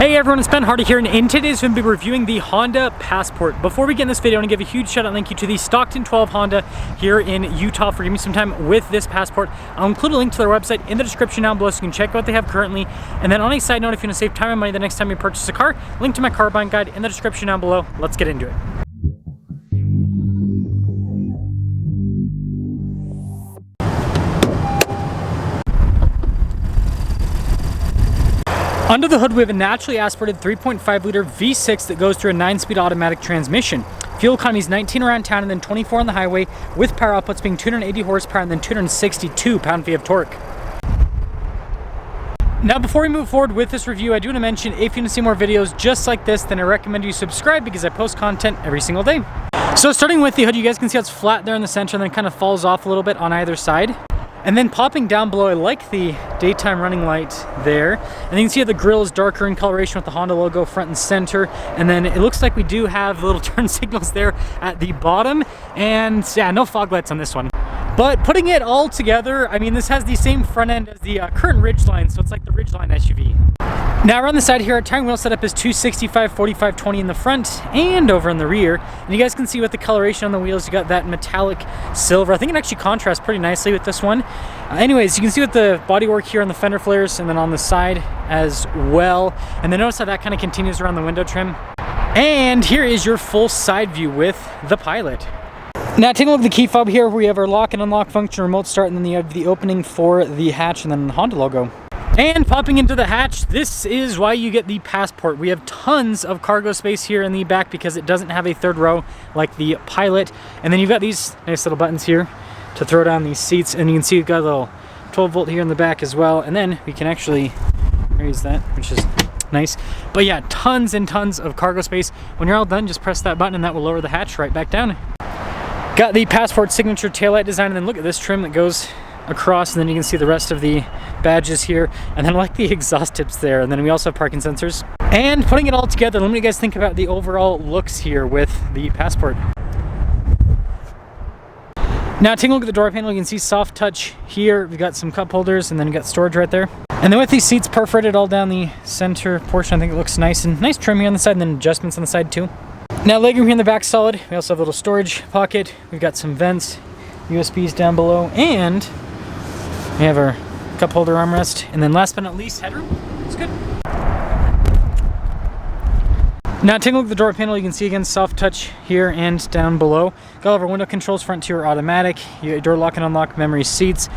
Hey everyone, it's Ben Hardy here, and in today's video we'll be reviewing the Honda Passport. Before we get in this video, I want to give a huge shout out and thank you to the Stockton 12 Honda here in Utah for giving me some time with this Passport. I'll include a link to their website in the description down below so you can check out what they have currently. And then on a side note, if you want to save time and money the next time you purchase a car, link to my car buying guide in the description down below. Let's get into it. Under the hood, we have a naturally aspirated 3.5 liter V6 that goes through a 9-speed automatic transmission. Fuel economy is 19 around town and then 24 on the highway, with power outputs being 280 horsepower and then 262 pound-feet of torque. Now, before we move forward with this review, I do want to mention if you want to see more videos just like this, then I recommend you subscribe because I post content every single day. So starting with the hood, you guys can see how it's flat there in the center and then kind of falls off a little bit on either side. And then popping down below, I like the daytime running light there. And you can see how the grille is darker in coloration with the Honda logo front and center. And then it looks like we do have little turn signals there at the bottom. And yeah, no fog lights on this one. But putting it all together, I mean, this has the same front end as the current Ridgeline, so it's like the Ridgeline SUV. Now around the side here, our tire and wheel setup is 265, 45, 20 in the front and over in the rear. And you guys can see with the coloration on the wheels, you got that metallic silver. I think it actually contrasts pretty nicely with this one. Anyways, you can see with the bodywork here on the fender flares and then on the side as well. And then notice how that kind of continues around the window trim. And here is your full side view with the Pilot. Now taking a look at the key fob here, we have our lock and unlock function, remote start, and then you have the opening for the hatch and then the Honda logo. And popping into the hatch, this is why you get the Passport. We have tons of cargo space here in the back because it doesn't have a third row like the Pilot. And then you've got these nice little buttons here to throw down these seats, and you can see you've got a little 12 volt here in the back as well. And then we can actually raise that, which is nice. But yeah, tons and tons of cargo space. When you're all done, just press that button and that will lower the hatch right back down. Got the Passport signature taillight design, and then look at this trim that goes across, and then you can see the rest of the badges here, and then I like the exhaust tips there, and then we also have parking sensors. And putting it all together, let me you guys think about the overall looks here with the Passport. Now taking a look at the door panel, you can see soft touch here. We've got some cup holders, and then you got storage right there. And then with these seats perforated all down the center portion, I think it looks nice, and nice trim here on the side, and then adjustments on the side too. Now legroom here in the back solid. We also have a little storage pocket. We've got some vents, USBs down below, and we have our cup holder armrest. And then last but not least, headroom. It's good. Now taking a look at the door panel, you can see again soft touch here and down below. Got all of our window controls, front to rear automatic. You got door lock and unlock memory seats.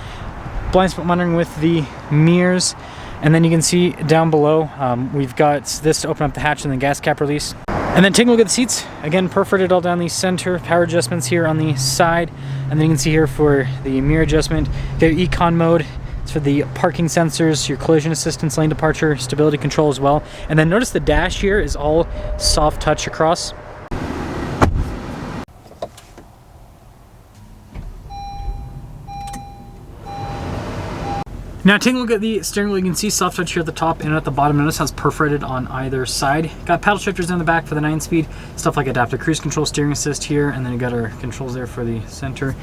Blind spot monitoring with the mirrors. And then you can see down below, we've got this to open up the hatch and the gas cap release. And then taking a look at the seats, again perforated all down the center, power adjustments here on the side, and then you can see here for the mirror adjustment, you have Econ mode, it's for the parking sensors, your collision assistance, lane departure, stability control as well. And then notice the dash here is all soft touch across. Now taking a look at the steering wheel, you can see soft touch here at the top and at the bottom. Notice how it's perforated on either side. Got paddle shifters in the back for the 9-speed, stuff like adaptive cruise control, steering assist here, and then you got our controls there for the center.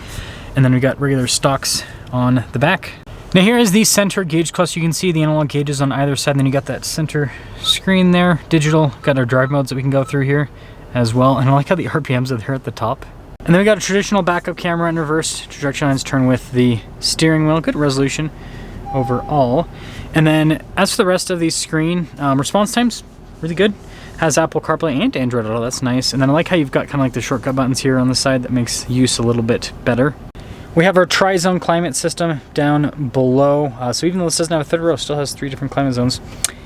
And then we got regular stocks on the back. Now here is the center gauge cluster. You can see the analog gauges on either side, and then you got that center screen there, digital. Got our drive modes that we can go through here as well. And I like how the RPMs are there at the top. And then we got a traditional backup camera and reverse trajectory lines turn with the steering wheel. Good resolution overall. And then as for the rest of the screen, response times really good. Has Apple CarPlay and Android Auto. That's nice. And then I like how you've got kind of like the shortcut buttons here on the side that makes use a little bit better. We have our tri-zone climate system down below. So even though this doesn't have a third row, it still has 3 different climate zones.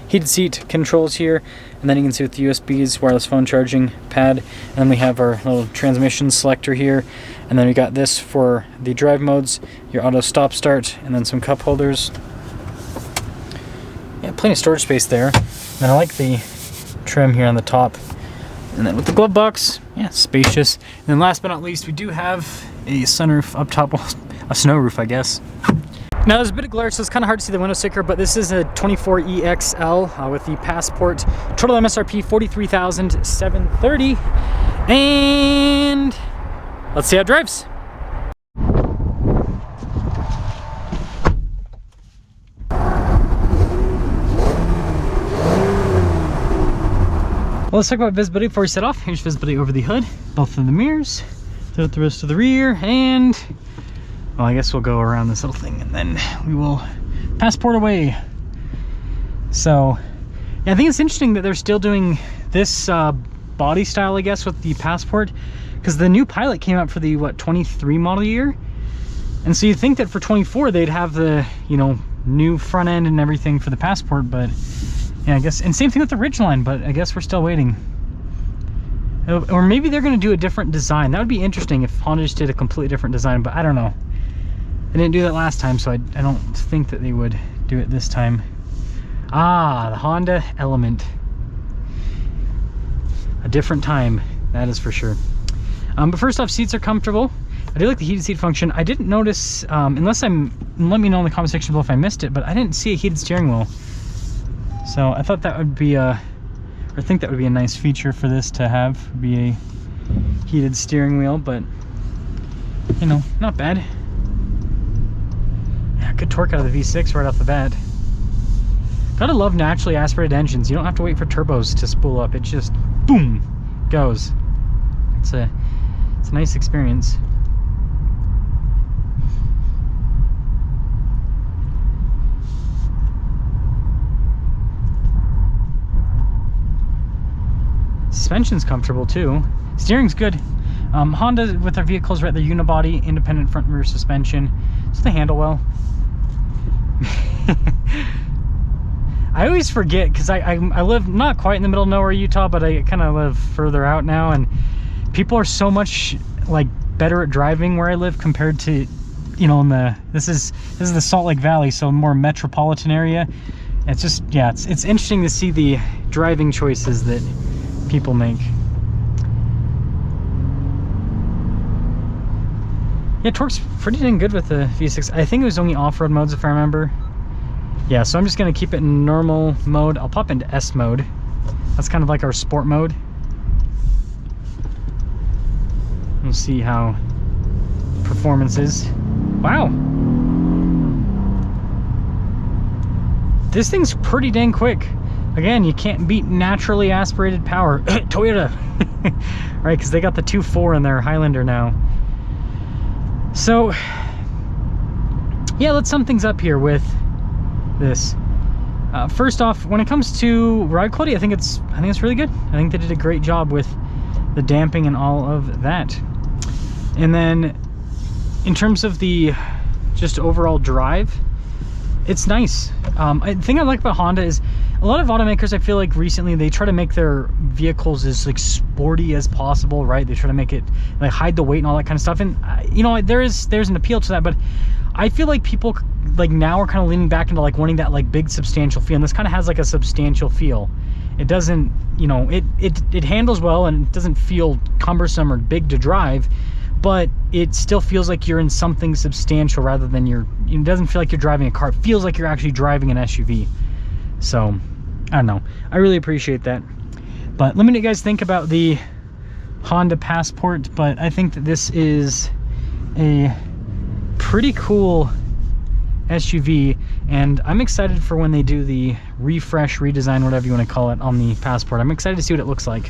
Heated seat controls here, and then you can see with the USBs, wireless phone charging pad, and then we have our little transmission selector here, and then we got this for the drive modes, your auto stop start, and then some cup holders. Yeah, plenty of storage space there. And I like the trim here on the top. And then with the glove box, yeah, spacious. And then last but not least, we do have a sunroof up top, well, a snow roof, I guess. Now there's a bit of glare, so it's kind of hard to see the window sticker, but this is a 24EXL with the Passport. Total MSRP $43,730, and let's see how it drives. Well, let's talk about visibility before we set off. Here's visibility over the hood, both of the mirrors, throughout the rest of the rear, and well, I guess we'll go around this little thing and then we will passport away. So yeah, I think it's interesting that they're still doing this body style, I guess, with the Passport, because the new Pilot came out for the, what, 23 model year? And so you'd think that for 24 they'd have the, you know, new front end and everything for the Passport, but yeah, I guess, and same thing with the Ridgeline, but I guess we're still waiting. Or maybe they're going to do a different design. That would be interesting if Honda just did a completely different design, but I don't know. They didn't do that last time, so I don't think that they would do it this time. Ah, the Honda Element. A different time, that is for sure. But first off, seats are comfortable. I do like the heated seat function. I didn't notice, unless let me know in the comment section below if I missed it, but I didn't see a heated steering wheel. So I thought that would be or think that would be a nice feature for this to have, would be a heated steering wheel, but you know, not bad. Yeah, good torque out of the V6 right off the bat. Gotta love naturally aspirated engines. You don't have to wait for turbos to spool up. It just, boom, goes. It's a nice experience. Suspension's comfortable too. Steering's good. Honda with their vehicles, right, they're unibody, independent front and rear suspension, so they handle well. I always forget, because I live not quite in the middle of nowhere, Utah, but I kind of live further out now, and people are so much like better at driving where I live compared to, you know, in this is the Salt Lake Valley, so more metropolitan area. It's just, yeah, it's interesting to see the driving choices that people make. Yeah, torque's pretty dang good with the V6. I think it was only off-road modes if I remember. Yeah, so I'm just gonna keep it in normal mode. I'll pop into S mode. That's kind of like our sport mode. We'll see how performance is. Wow. This thing's pretty dang quick. Again, you can't beat naturally aspirated power. Toyota. Right, because they got the 2.4 in their Highlander now. So, yeah, let's sum things up here with this. First off, when it comes to ride quality, I think it's really good. I think they did a great job with the damping and all of that. And then in terms of the just overall drive, it's nice. The thing I like about Honda is a lot of automakers, I feel like recently they try to make their vehicles as like sporty as possible, right? They try to make it like hide the weight and all that kind of stuff, and you know, there's an appeal to that, but I feel like people like now are kind of leaning back into like wanting that like big substantial feel, and this kind of has like a substantial feel. It doesn't, you know, it handles well and it doesn't feel cumbersome or big to drive, but it still feels like you're in something substantial rather than it doesn't feel like you're driving a car. It feels like you're actually driving an SUV. So I don't know, I really appreciate that. But let me know what you guys think about the Honda Passport, but I think that this is a pretty cool SUV, and I'm excited for when they do the refresh, redesign, whatever you want to call it, on the Passport. I'm excited to see what it looks like.